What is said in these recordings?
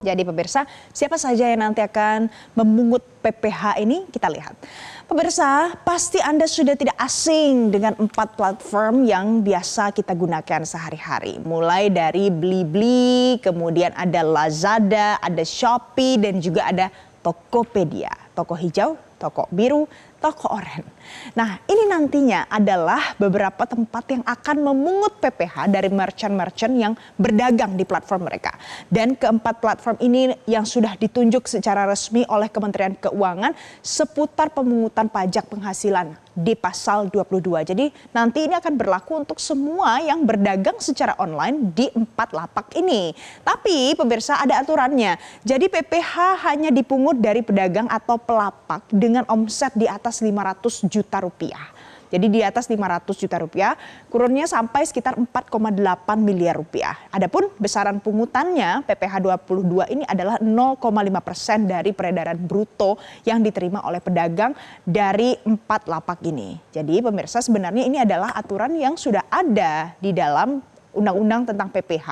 Jadi pemirsa, siapa saja yang nanti akan memungut PPh ini kita lihat. Pemirsa, pasti Anda sudah tidak asing dengan 4 platform yang biasa kita gunakan sehari-hari. Mulai dari Blibli, kemudian ada Lazada, ada Shopee, dan juga ada Tokopedia. Toko hijau, toko biru, toko oranye. Nah, ini nantinya adalah beberapa tempat yang akan memungut PPh dari merchant-merchant yang berdagang di platform mereka. Dan keempat platform ini yang sudah ditunjuk secara resmi oleh Kementerian Keuangan seputar pemungutan pajak penghasilan di pasal 22. Jadi nanti ini akan berlaku untuk semua yang berdagang secara online di 4 lapak ini. Tapi pemirsa, ada aturannya. Jadi PPh hanya dipungut dari pedagang atau pelapak dengan omset di atas 500 juta rupiah. Jadi di atas 500 juta rupiah, kurunnya sampai sekitar 4,8 miliar rupiah. Adapun besaran pungutannya PPh 22 ini adalah 0,5% dari peredaran bruto yang diterima oleh pedagang dari 4 lapak ini. Jadi pemirsa, sebenarnya ini adalah aturan yang sudah ada di dalam Undang-Undang tentang PPh.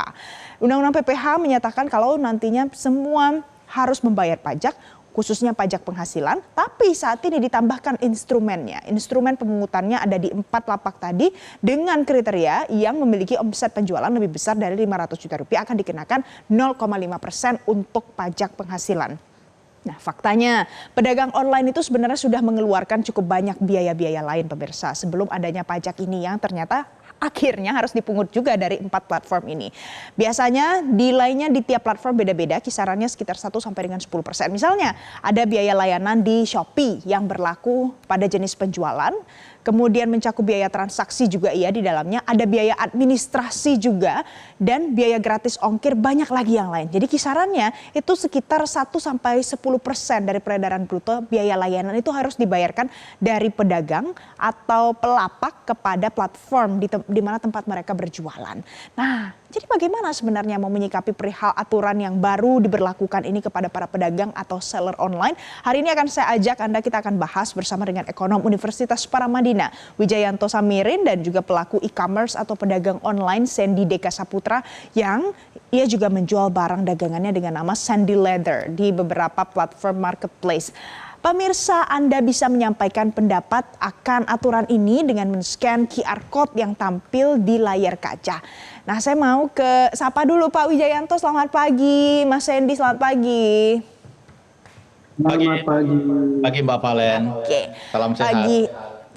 Undang-Undang PPh menyatakan kalau nantinya semua harus membayar pajak, khususnya pajak penghasilan, tapi saat ini ditambahkan instrumennya. Instrumen pemungutannya ada di 4 lapak tadi dengan kriteria yang memiliki omset penjualan lebih besar dari 500 juta rupiah akan dikenakan 0,5% untuk pajak penghasilan. Nah, faktanya pedagang online itu sebenarnya sudah mengeluarkan cukup banyak biaya-biaya lain pemirsa sebelum adanya pajak ini yang ternyata akhirnya harus dipungut juga dari 4 platform ini. Biasanya nilainya di tiap platform beda-beda, kisarannya sekitar 1 sampai dengan 10%. Misalnya ada biaya layanan di Shopee yang berlaku pada jenis penjualan, kemudian mencakup biaya transaksi juga di dalamnya, ada biaya administrasi juga, dan biaya gratis ongkir, banyak lagi yang lain. Jadi kisarannya itu sekitar 1 sampai 10% dari peredaran bruto biaya layanan itu harus dibayarkan dari pedagang atau pelapak kepada platform di mana tempat mereka berjualan. Nah, jadi bagaimana sebenarnya mau menyikapi perihal aturan yang baru diberlakukan ini kepada para pedagang atau seller online? Hari ini akan saya ajak Anda, kita akan bahas bersama dengan ekonom Universitas Paramadina, Wijayanto Samirin, dan juga pelaku e-commerce atau pedagang online Sandy Deka Saputra yang ia juga menjual barang dagangannya dengan nama Sandy Leather di beberapa platform marketplace. Pemirsa, Anda bisa menyampaikan pendapat akan aturan ini dengan men-scan QR Code yang tampil di layar kaca. Nah, saya mau sapa dulu Pak Wijayanto, selamat pagi. Mas Sandy, selamat pagi. Selamat pagi. Pagi Mbak Valen. Oke. Salam sehat. Pagi.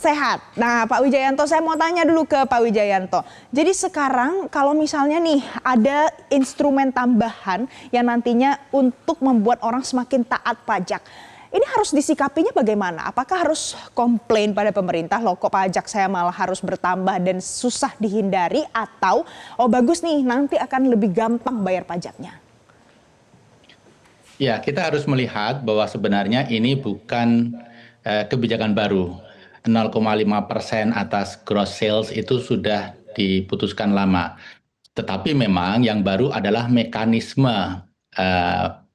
Sehat. Nah, Pak Wijayanto, saya mau tanya dulu ke Pak Wijayanto. Jadi sekarang kalau misalnya nih ada instrumen tambahan yang nantinya untuk membuat orang semakin taat pajak, ini harus disikapinya bagaimana? Apakah harus komplain pada pemerintah, loh kok pajak saya malah harus bertambah dan susah dihindari, atau oh bagus nih nanti akan lebih gampang bayar pajaknya? Ya, kita harus melihat bahwa sebenarnya ini bukan kebijakan baru. 0,5% atas gross sales itu sudah diputuskan lama. Tetapi memang yang baru adalah mekanisme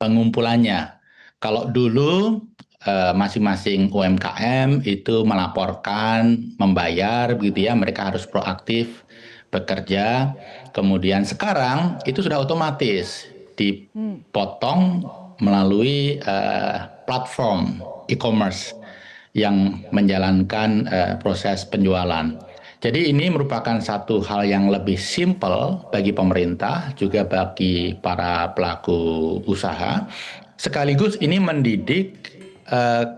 pengumpulannya. Kalau dulu masing-masing UMKM itu melaporkan, membayar begitu ya, mereka harus proaktif bekerja. Kemudian sekarang itu sudah otomatis dipotong melalui platform e-commerce yang menjalankan proses penjualan. Jadi ini merupakan satu hal yang lebih simpel bagi pemerintah, juga bagi para pelaku usaha. Sekaligus ini mendidik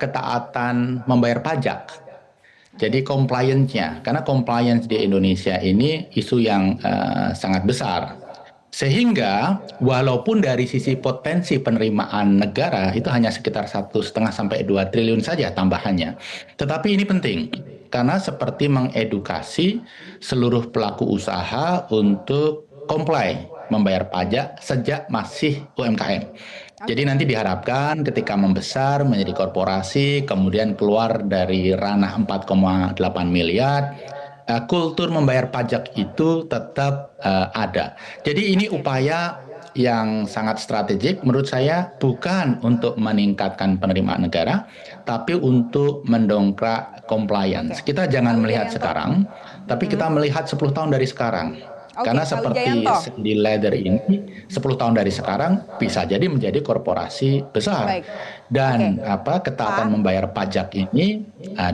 ketaatan membayar pajak. Jadi compliance-nya, karena compliance di Indonesia ini isu yang sangat besar. Sehingga walaupun dari sisi potensi penerimaan negara itu hanya sekitar 1,5 sampai 2 triliun saja tambahannya. Tetapi ini penting karena seperti mengedukasi seluruh pelaku usaha untuk comply membayar pajak sejak masih UMKM. Jadi nanti diharapkan ketika membesar menjadi korporasi, kemudian keluar dari ranah 4,8 miliar, kultur membayar pajak itu tetap ada. Jadi ini upaya yang sangat strategik menurut saya, bukan untuk meningkatkan penerimaan negara, tapi untuk mendongkrak compliance. Kita jangan melihat sekarang, tapi kita melihat 10 tahun dari sekarang. Karena Pak seperti Wijayanto. Sandy Leather ini 10 tahun dari sekarang bisa jadi menjadi korporasi besar. Baik. Oke, Dan ketaatan Pak. membayar pajak ini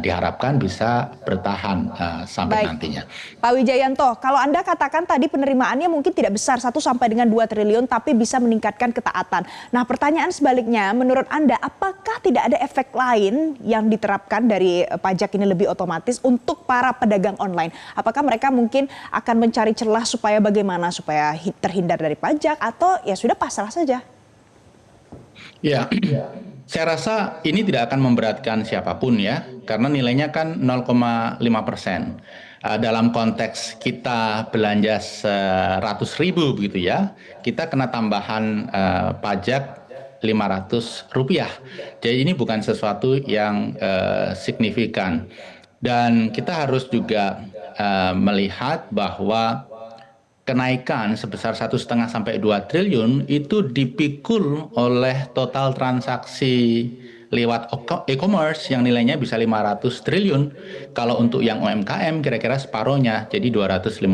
diharapkan bisa bertahan sampai Baik. nantinya. Pak Wijayanto, kalau Anda katakan tadi penerimaannya mungkin tidak besar 1 sampai dengan 2 triliun tapi bisa meningkatkan ketaatan. Nah, pertanyaan sebaliknya, menurut Anda apakah tidak ada efek lain yang diterapkan dari pajak ini lebih otomatis untuk para pedagang online? Apakah mereka mungkin akan mencari celah supaya bagaimana supaya terhindar dari pajak atau ya sudah pasrah saja? Ya, saya rasa ini tidak akan memberatkan siapapun ya, karena nilainya kan 0,5%. Dalam konteks kita belanja 100.000 begitu ya, kita kena tambahan pajak Rp500. Jadi ini bukan sesuatu yang signifikan. Dan kita harus juga melihat bahwa kenaikan sebesar 1,5 sampai 2 triliun itu dipikul oleh total transaksi lewat e-commerce yang nilainya bisa 500 triliun. Kalau untuk yang UMKM kira-kira separuhnya, jadi 250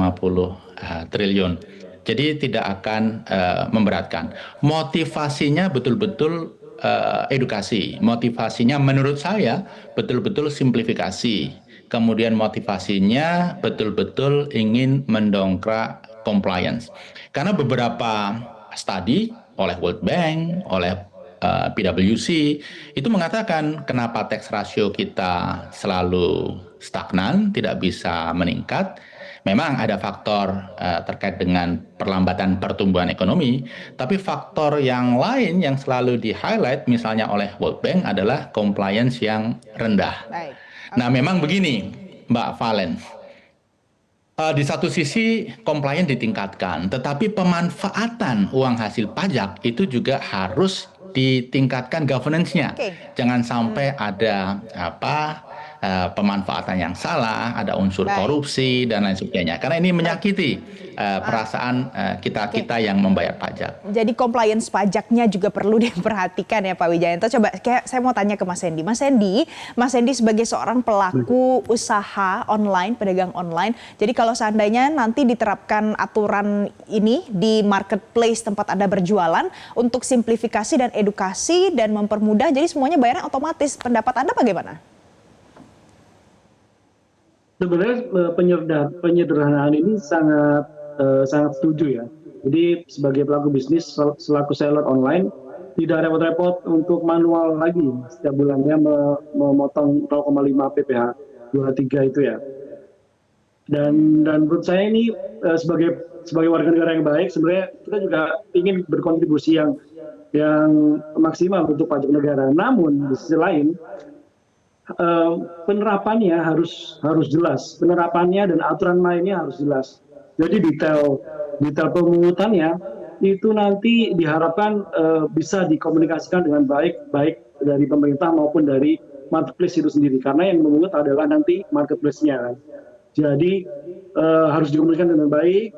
triliun. Jadi tidak akan memberatkan. Motivasinya betul-betul edukasi. Motivasinya menurut saya betul-betul simplifikasi. Kemudian motivasinya betul-betul ingin mendongkrak compliance. Karena beberapa studi oleh World Bank, oleh PwC itu mengatakan kenapa tax ratio kita selalu stagnan, tidak bisa meningkat. Memang ada faktor terkait dengan perlambatan pertumbuhan ekonomi, tapi faktor yang lain yang selalu di-highlight misalnya oleh World Bank adalah compliance yang rendah. Baik. Nah, memang begini, Mbak Valen. Di satu sisi compliance ditingkatkan, tetapi pemanfaatan uang hasil pajak itu juga harus ditingkatkan governance-nya. Oke. Jangan sampai ada pemanfaatan yang salah, ada unsur Baik. korupsi dan lain sebagainya. Karena ini menyakiti perasaan kita yang membayar pajak. Jadi compliance pajaknya juga perlu diperhatikan ya Pak Wijayanto. Coba saya mau tanya ke Mas Hendy. Mas Hendy sebagai seorang pelaku usaha online, pedagang online. Jadi kalau seandainya nanti diterapkan aturan ini di marketplace tempat Anda berjualan untuk simplifikasi dan edukasi dan mempermudah, jadi semuanya bayarnya otomatis. Pendapat Anda bagaimana? Sebenarnya penyederhanaan ini sangat setuju ya. Jadi sebagai pelaku bisnis, selaku seller online, tidak repot-repot untuk manual lagi setiap bulannya memotong 0,5 pph 23 itu ya. Dan menurut saya ini sebagai warga negara yang baik, sebenarnya kita juga ingin berkontribusi yang maksimal untuk pajak negara. Namun di sisi lain penerapannya harus jelas, penerapannya dan aturan mainnya harus jelas. Jadi detail pemungutannya itu nanti diharapkan bisa dikomunikasikan dengan baik dari pemerintah maupun dari marketplace itu sendiri, karena yang memungut adalah nanti marketplace-nya kan. Jadi harus dikomunikasikan dengan baik,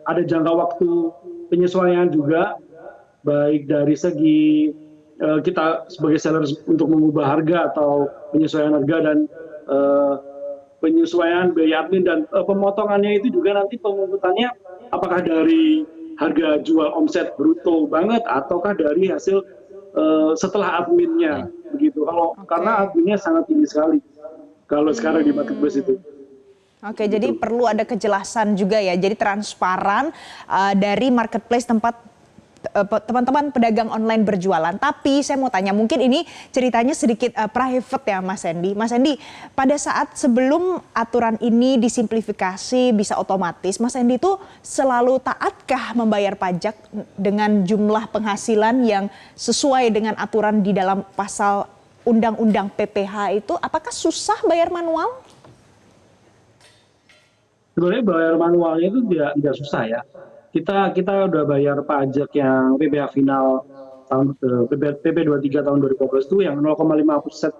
ada jangka waktu penyesuaian juga, baik dari segi kita sebagai seller untuk mengubah harga atau penyesuaian harga dan penyesuaian biaya admin dan pemotongannya itu juga nanti pemungutannya apakah dari harga jual omset bruto banget ataukah dari hasil setelah adminnya begitu. Karena adminnya sangat tinggi sekali kalau sekarang di marketplace itu. Oke, jadi perlu ada kejelasan juga ya. Jadi transparan dari marketplace tempat teman-teman pedagang online berjualan. Tapi saya mau tanya, mungkin ini ceritanya sedikit private ya Mas Hendy. Mas Hendy, pada saat sebelum aturan ini disimplifikasi bisa otomatis, Mas Hendy itu selalu taatkah membayar pajak dengan jumlah penghasilan yang sesuai dengan aturan di dalam pasal Undang-Undang PPH itu? Apakah susah bayar manual? Sebenarnya bayar manualnya itu tidak susah ya. Kita udah bayar pajak yang PPh final tahun PP 23 tahun 2012 itu yang 0,5%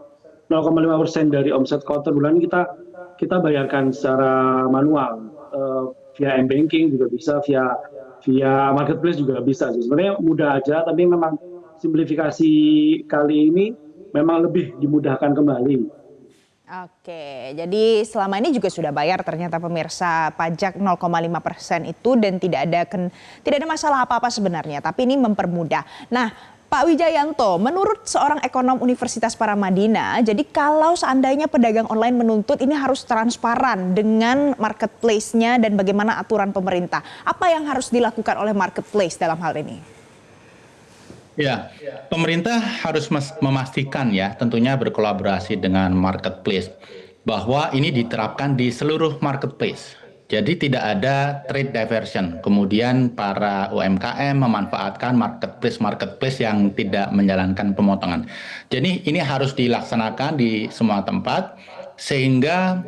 dari omset quarter bulan kita bayarkan secara manual via m-banking juga bisa, via marketplace juga bisa. Sebenarnya mudah aja, tapi memang simplifikasi kali ini memang lebih dimudahkan kembali. Oke, jadi selama ini juga sudah bayar ternyata pemirsa pajak 0,5% itu dan tidak ada masalah apa-apa sebenarnya, tapi ini mempermudah. Nah, Pak Wijayanto, menurut seorang ekonom Universitas Paramadina, jadi kalau seandainya pedagang online menuntut ini harus transparan dengan marketplace-nya dan bagaimana aturan pemerintah. Apa yang harus dilakukan oleh marketplace dalam hal ini? Ya, pemerintah harus memastikan ya, tentunya berkolaborasi dengan marketplace, bahwa ini diterapkan di seluruh marketplace. Jadi tidak ada trade diversion, kemudian para UMKM memanfaatkan marketplace yang tidak menjalankan pemotongan. Jadi ini harus dilaksanakan di semua tempat, sehingga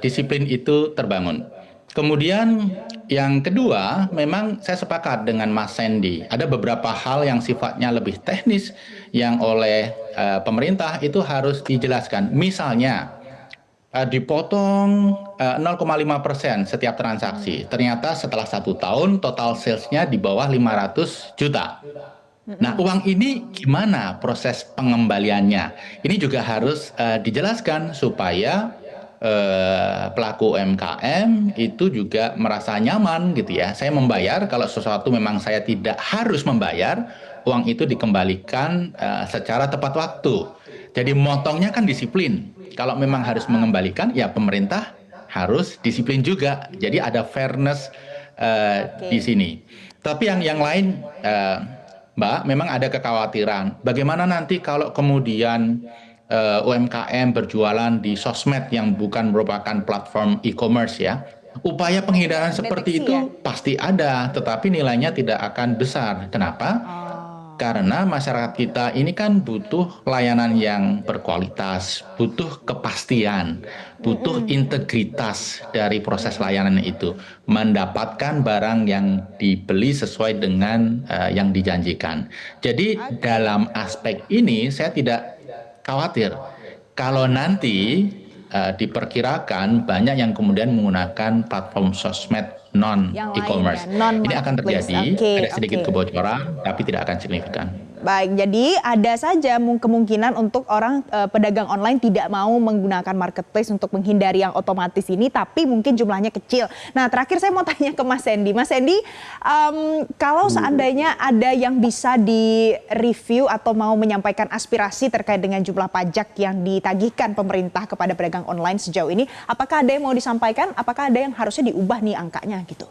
disiplin itu terbangun. Kemudian yang kedua, memang saya sepakat dengan Mas Sandy. Ada beberapa hal yang sifatnya lebih teknis yang oleh pemerintah itu harus dijelaskan. Misalnya, dipotong 0,5% setiap transaksi. Ternyata setelah 1 tahun total sales-nya di bawah 500 juta. Nah, uang ini gimana proses pengembaliannya? Ini juga harus dijelaskan supaya pelaku UMKM itu juga merasa nyaman gitu ya. Saya membayar kalau sesuatu memang saya tidak harus membayar, uang itu dikembalikan secara tepat waktu. Jadi motongnya kan disiplin. Kalau memang harus mengembalikan, ya pemerintah harus disiplin juga. Jadi ada fairness di sini. Tapi yang lain, Mbak, memang ada kekhawatiran. Bagaimana nanti kalau kemudian UMKM berjualan di sosmed yang bukan merupakan platform e-commerce ya. Upaya penghindaran seperti itu pasti ada, tetapi nilainya tidak akan besar. Kenapa? Karena masyarakat kita ini kan butuh layanan yang berkualitas, butuh kepastian, butuh integritas dari proses layanan itu. Mendapatkan barang yang dibeli sesuai dengan yang dijanjikan. Jadi dalam aspek ini saya tidak khawatir kalau nanti diperkirakan banyak yang kemudian menggunakan platform sosmed non e-commerce. Ini akan terjadi, ada sedikit kebocoran, tapi tidak akan signifikan. Baik, jadi ada saja kemungkinan untuk orang pedagang online tidak mau menggunakan marketplace untuk menghindari yang otomatis ini, tapi mungkin jumlahnya kecil. Nah, terakhir saya mau tanya ke Mas Sandy. Mas Sandy, kalau seandainya ada yang bisa di-review atau mau menyampaikan aspirasi terkait dengan jumlah pajak yang ditagihkan pemerintah kepada pedagang online sejauh ini, apakah ada yang mau disampaikan? Apakah ada yang harusnya diubah nih angkanya gitu?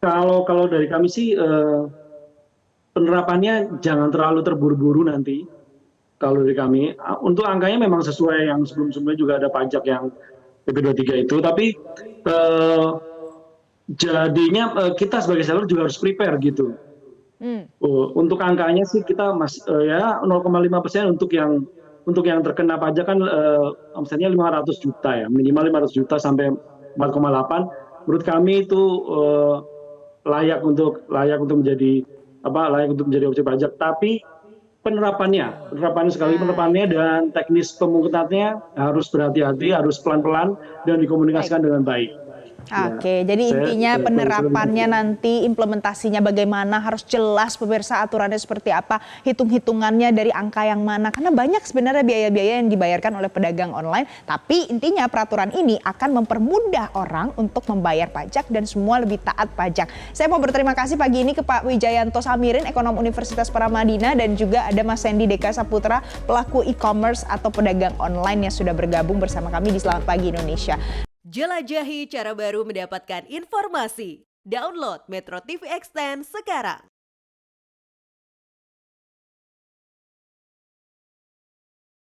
Kalau dari kami sih penerapannya jangan terlalu terburu-buru nanti. Kalau dari kami, untuk angkanya memang sesuai yang sebelum-sebelumnya juga ada pajak yang PP23 itu, tapi jadinya kita sebagai seller juga harus prepare gitu. Untuk angkanya sih kita ya 0,5% untuk yang terkena pajak kan misalnya 500 juta ya, minimal 500 juta sampai 4,8. Menurut kami itu layak untuk menjadi objek pajak, tapi penerapannya dan teknis pemungutannya harus berhati-hati, harus pelan-pelan dan dikomunikasikan dengan baik. Oke, jadi intinya penerapannya nanti implementasinya bagaimana harus jelas pemirsa aturannya seperti apa, hitung-hitungannya dari angka yang mana. Karena banyak sebenarnya biaya-biaya yang dibayarkan oleh pedagang online, tapi intinya peraturan ini akan mempermudah orang untuk membayar pajak dan semua lebih taat pajak. Saya mau berterima kasih pagi ini ke Pak Wijayanto Samirin, ekonom Universitas Paramadina, dan juga ada Mas Sandy Deka Saputra, pelaku e-commerce atau pedagang online yang sudah bergabung bersama kami di Selamat Pagi Indonesia. Jelajahi cara baru mendapatkan informasi. Download Metro TV Extend sekarang.